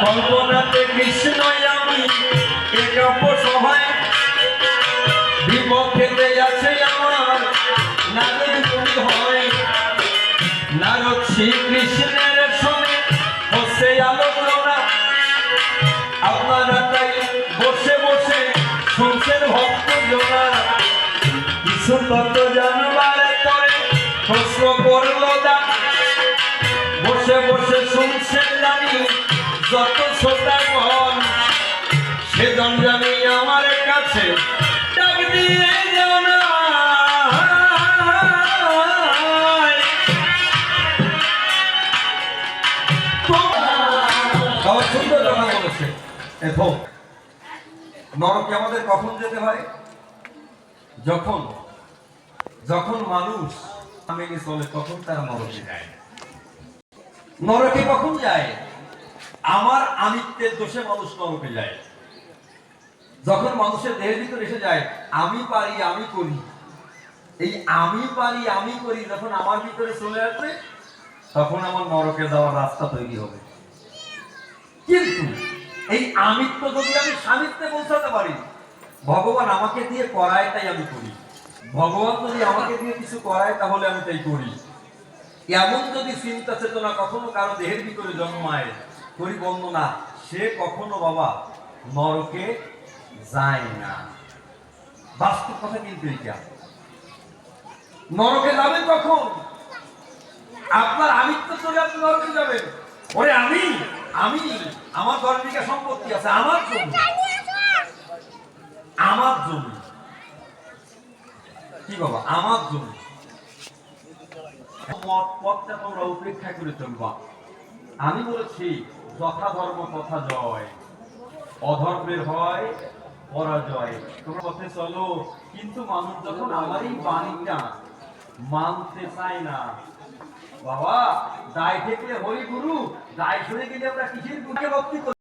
কল্পনাতে কৃষ্ণ আমি এক অপসহায়, বিপক্ষেতে আছে আমার নারদ গুণী হয়। নারদ শ্রীকৃষ্ণের সঙ্গে বসে আলোচনা, আপনারা তাই বসে বসে শুনছেন ভক্ত জনা। কিছু তত্ত্ব জানবার পরে প্রশ্ন করল দান, বসে বসে শুনছেন জানি যত শ্রোতাগণ, সেজন জানি আমার কাছে ডাক দিয়ে জানায়। সুন্দর কথা বলেছে। এখন নরকে আমাদের কখন যেতে হয়? যখন যখন মানুষ মেনে চলে তখন তারা নরকে যায়। নরকে কখন যায়? আমার আমিত্বের দোষে মানুষ নরকে যায়। যখন মানুষের দেহের ভিতর এসে যায় আমি পারি আমি করি, এই আমি পারি আমি করি যখন আমার ভিতরে চলে আসবে তখন আমার নরকে যাওয়ার রাস্তা তৈরি হবে। কিন্তু এই আমিত্ব যদি আমি স্বামিত্বে পৌঁছাতে পারি, ভগবান আমাকে দিয়ে করায় তাই আমি করি, ভগবান যদি আমাকে দিয়ে কিছু করায় তাহলে আমি তাই করি, এমন যদি চিন্তা চেতনা কখনো কারো দেহের ভিতরে জন্মায়, করি বন্দনা, সে কখনো বাবা নরকে যায় না। বাস্তব কথা কিন্তু এটা। নরকে যাবেন কখন? আপনার আমিত্ব চলে আপনি নরকে যাবেন। ওরে আমি আমি আমার 10 বিঘা সম্পত্তি আছে, আমার জমি, আমার জমি, কি বাবা আমার জমি, পথটা তোমরা উপেক্ষা করে চলবা। আমি বলেছি যথা ধর্ম তথা জয়, অধর্মের হয় পরাজয়। তোমরা পথে চলো, কিন্তু মানুষ যখন আমার এই বাণীটা মানতে চায় না, বাবা দায় থেকে হরি গুরু, দায় সরে গেলে আমরা কিসের গুরুকে ভক্তি করি?